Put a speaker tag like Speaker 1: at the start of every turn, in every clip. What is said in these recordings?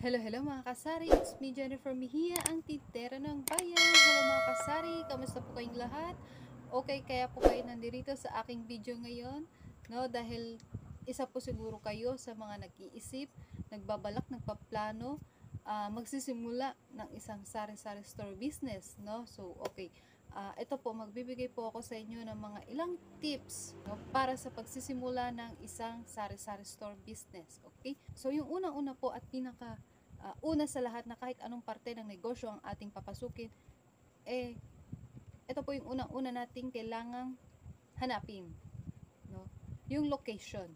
Speaker 1: Hello, hello mga kasari. It's me, Jennifer Mejia, ang titera ng bayan. Hello mga kasari, kamusta po kayong lahat? Okay, kaya po kayo nandito sa aking video ngayon, no? Dahil isa po siguro kayo sa mga nag-iisip, nagbabalak, nagpaplano, magsisimula ng isang sari-sari store business, no? So, okay. Ito po, magbibigay po ako sa inyo ng mga ilang tips, no, para sa pagsisimula ng isang sari-sari store business. Okay? So, yung unang-una po at una sa lahat na kahit anong parte ng negosyo ang ating papasukin, ito po yung unang-una nating kailangang hanapin, no? Yung location.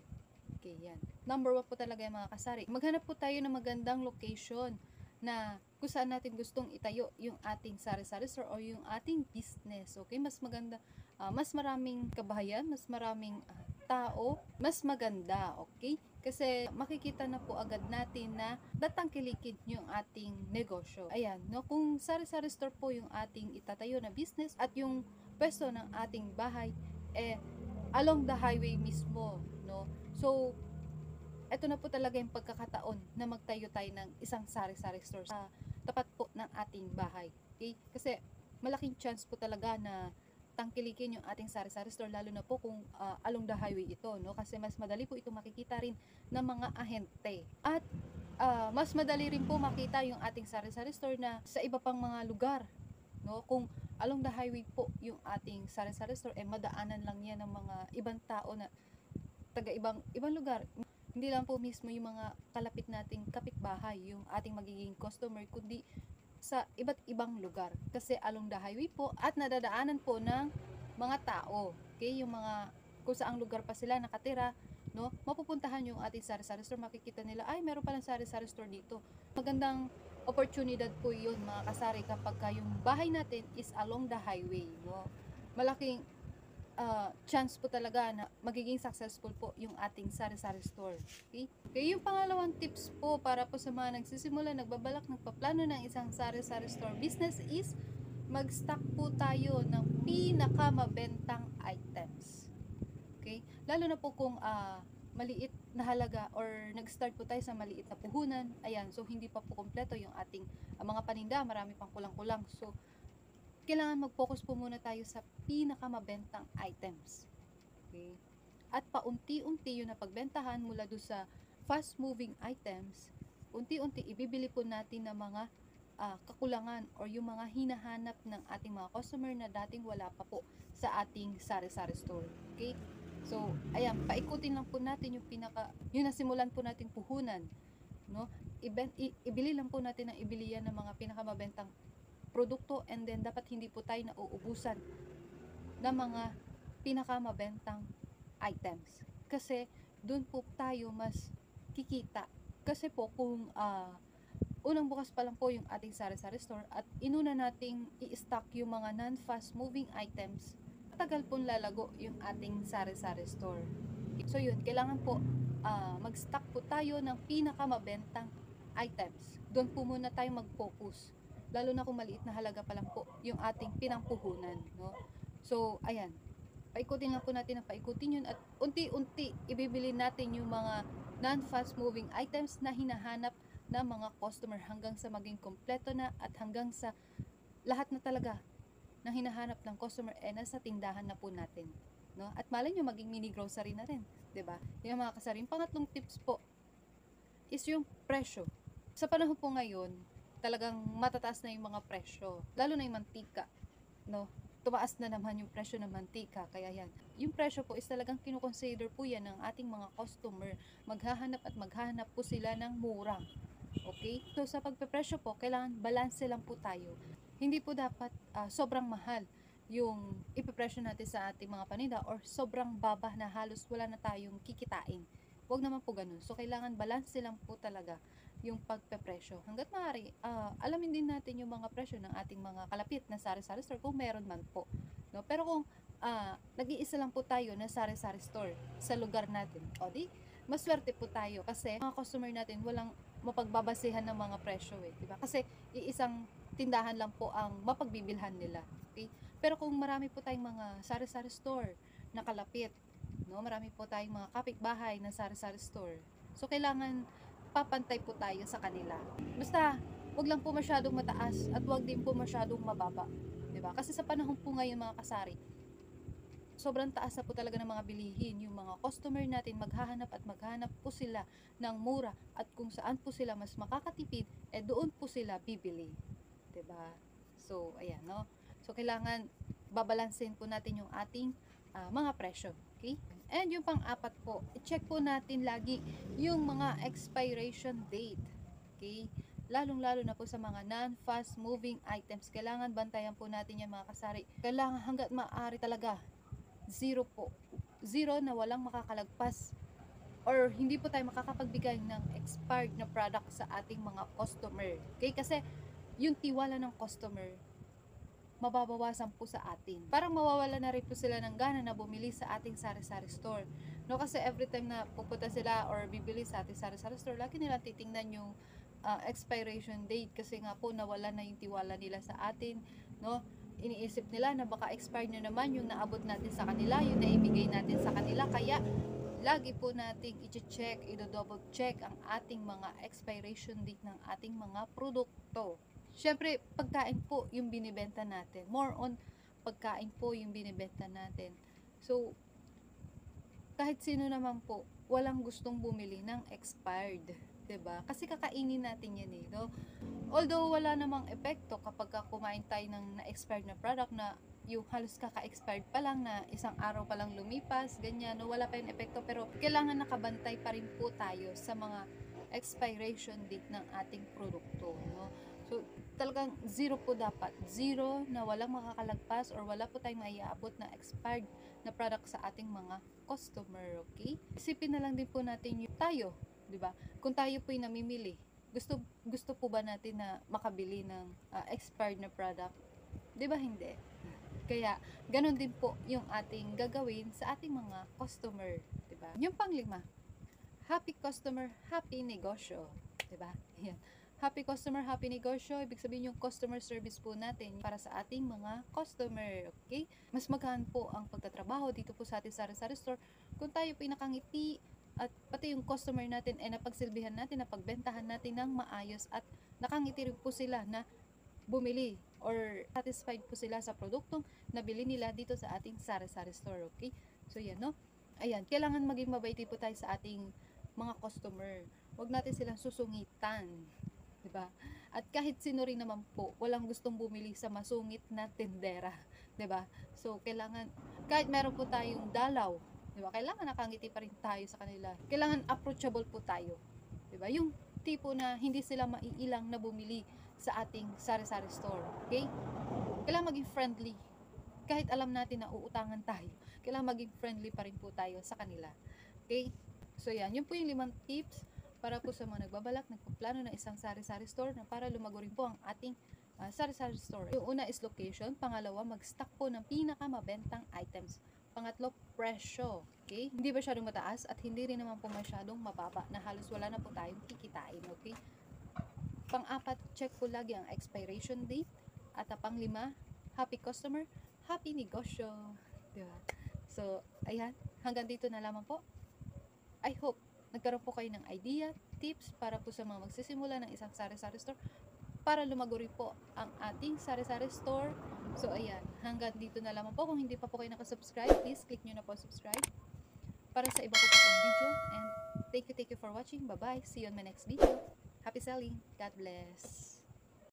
Speaker 1: Okay, yan. Number 1 po talaga yung mga kasari. Maghanap po tayo ng magandang location na kung saan natin gustong itayo yung ating sari-sari store o yung ating business. Okay, mas maganda, mas maraming kabahayan, mas maraming tao, mas maganda. Okay, kasi makikita na po agad natin na tatangkilikid yung ating negosyo. Ayan, no, kung sari-sari store po yung ating itatayo na business at yung pwesto ng ating bahay along the highway mismo, no. So eto na po talaga yung pagkakataon na magtayo tayo ng isang sari-sari store sa tapat po ng ating bahay. Okay? Kasi malaking chance po talaga na tangkilikin yung ating sari-sari store, lalo na po kung along the highway ito, no? Kasi mas madali po ito makikita rin ng mga ahente. At mas madali rin po makita yung ating sari-sari store na sa iba pang mga lugar, no? Kung along the highway po yung ating sari-sari store, madaanan lang yan ng mga ibang tao na taga ibang lugar. Hindi lang po mismo yung mga kalapit nating kapitbahay yung ating magiging customer, kundi sa iba't ibang lugar. Kasi along the highway po at nadadaanan po ng mga tao. Okay? Yung mga kung saang lugar pa sila nakatira, no? Mapupuntahan yung ating sari-sari store, makikita nila, ay, meron palang sari-sari store dito. Magandang oportunidad po yun mga kasari kapag yung bahay natin is along the highway, no? Malaking chance po talaga na magiging successful po yung ating sari-sari store. Okay? Okay, yung pangalawang tips po para po sa mga nagsisimula, nagbabalak, nagpaplano ng isang sari-sari store business is mag-stock po tayo ng pinakamabentang items. Okay? Lalo na po kung maliit na halaga or nag-start po tayo sa maliit na puhunan. Ayan, so hindi pa po kompleto yung ating mga paninda, marami pang kulang-kulang. So kailangan mag-focus po muna tayo sa pinakamabentang items. Okay? At paunti-unti yung napagbentahan mula do sa fast-moving items, unti-unti ibibili po natin ng mga kakulangan or yung mga hinahanap ng ating mga customer na dating wala pa po sa ating sari-sari store. Okay? So, ayan, paikutin lang po natin yung nasimulan po nating puhunan, no? Ibili lang po natin ang ibili yan ng mga pinakamabentang produkto, and then dapat hindi po tayo nauubusan ng mga pinakamabentang items. Kasi doon po tayo mas kikita. Kasi po kung unang bukas pa lang po yung ating sari-sari store at inuna nating i-stock yung mga non-fast moving items, matagal pong lalago yung ating sari-sari store. So yun, kailangan po mag-stock po tayo ng pinakamabentang items. Doon po muna tayo mag-focus, lalo na kung maliit na halaga pa lang po yung ating pinangpuhunan, no? So ayan, paikutin lang po natin ang paikutin yun at unti-unti ibibili natin yung mga non-fast moving items na hinahanap ng mga customer hanggang sa maging kompleto na at hanggang sa lahat na talaga na hinahanap ng customer nasa tindahan na po natin, no? At malay nyo maging mini grocery na rin, 'di ba? Yung mga kasari, yung pangatlong tips po is yung presyo. Sa panahon po ngayon, talagang matataas na yung mga presyo, lalo na yung mantika, no? Tumaas na naman yung presyo ng mantika, kaya yan. Yung presyo po is talagang kinukonsider po yan ng ating mga customer. Maghahanap po sila ng mura. Okay? So sa pagpepresyo po, kailangan balanse lang po tayo. Hindi po dapat sobrang mahal yung ipepresyo natin sa ating mga paninda or sobrang baba na halos wala na tayong kikitain. Huwag naman po ganun. So kailangan balanse lang po talaga yung pagpepresyo. Hanggat maaari, alamin din natin yung mga presyo ng ating mga kalapit na sari-sari store kung meron man po, no? Pero kung nag-iisa lang po tayo na sari-sari store sa lugar natin, o di, maswerte po tayo kasi mga customer natin walang mapagbabasehan ng mga presyo, diba? Kasi iisang tindahan lang po ang mapagbibilhan nila. Okay? Pero kung marami po tayong mga sari-sari store na kalapit, no, marami po tayong mga kapitbahay na sari-sari store, so kailangan papantay po tayo sa kanila. Basta, wag lang po masyadong mataas at wag din po masyadong mababa. Diba? Kasi sa panahon po ngayon mga kasari, sobrang taas na po talaga ng mga bilihin. Yung mga customer natin maghahanap at maghahanap po sila ng mura at kung saan po sila mas makakatipid, doon po sila bibili. Diba? So, ayan, no? So, kailangan babalansin po natin yung ating mga presyo. Okay? And yung pang-apat po, i-check po natin lagi yung mga expiration date. Okay? Lalong-lalo na po sa mga non-fast moving items. Kailangan bantayan po natin yan mga kasari. Kailangan hanggat maaari talaga, zero po. Zero na walang makakalagpas. Or hindi po tayo makakapagbigay ng expired na product sa ating mga customer. Okay? Kasi yung tiwala ng customer, mababawasan po sa atin. Parang mawawala na rin po sila ng gana na bumili sa ating sari-sari store. No, kasi every time na pupunta sila or bibili sa ating sari-sari store, lagi nila titingnan yung expiration date kasi nga po nawala na yung tiwala nila sa atin, no? Iniisip nila na baka expired na naman yung naabot natin sa kanila, yung naibigay natin sa kanila, kaya lagi po nating i-check, i-double check ang ating mga expiration date ng ating mga produkto. Syempre, pagkain po yung binibenta natin. More on pagkain po yung binibenta natin. So, kahit sino naman po, walang gustong bumili ng expired. 'Di ba? Kasi kakainin natin yan eh. No? Although wala namang epekto kapag kumain tayo ng na-expired na product na yung halos kaka-expired pa lang na isang araw pa lang lumipas, ganyan, no? Wala pa yung epekto, pero kailangan nakabantay pa rin po tayo sa mga expiration date ng ating produkto. No? So, talagang zero po dapat. Zero na walang makakalagpas or wala po tayong maiaabot na expired na product sa ating mga customer, okay? Isipin na lang din po natin yung tayo, di ba? Kung tayo po yung namimili, gusto po ba natin na makabili ng expired na product? Di ba hindi? Kaya, ganun din po yung ating gagawin sa ating mga customer, di ba? Yung pang-5, happy customer, happy negosyo, di ba? Yan. Happy customer, happy negosyo. Ibig sabihin yung customer service po natin para sa ating mga customer. Okay? Mas magaan po ang pagtatrabaho dito po sa ating sari-sari store kung tayo po nakangiti at pati yung customer natin ay napagsilbihan natin, napagbentahan natin ng maayos at nakangiti rin po sila na bumili or satisfied po sila sa produktong nabili nila dito sa ating sari-sari store. Okay? So yan, no? Ayan, kailangan maging mabait po tayo sa ating mga customer. Huwag natin silang susungitan. Diba? At kahit sino rin naman po, walang gustong bumili sa masungit na tindera, 'di ba? So kailangan kahit meron po tayong dalaw, 'di ba? Kailangan nakangiti pa rin tayo sa kanila. Kailangan approachable po tayo, 'di ba? Yung tipo na hindi sila maiilang na bumili sa ating sari-sari store, okay? Kailangan maging friendly. Kahit alam natin na uutangan tayo, kailangan maging friendly pa rin po tayo sa kanila. Okay? So yan, yun po yung 5 tips para po sa mga nagbabalak, nagpaplano ng isang sari-sari store na para lumago rin po ang ating sari-sari store. Yung una is location, pangalawa, mag-stock po ng pinakamabentang items. Pangatlo, presyo. Okay? Hindi masyadong mataas at hindi rin naman po masyadong mababa na halos wala na po tayong kikitain. Okay? Pang-apat, check po lagi ang expiration date. At pang-5, happy customer, happy negosyo. Diba? So, ayan. Hanggang dito na lamang po. I hope nagkaroon po kayo ng idea, tips para po sa mga magsisimula ng isang sari-sari store para lumago rin po ang ating sari-sari store. So, ayan. Hanggang dito na lamang po. Kung hindi pa po kayo nakasubscribe, please click nyo na po subscribe para sa iba ko po pong video. And thank you for watching. Bye-bye. See you on my next video. Happy selling. God bless.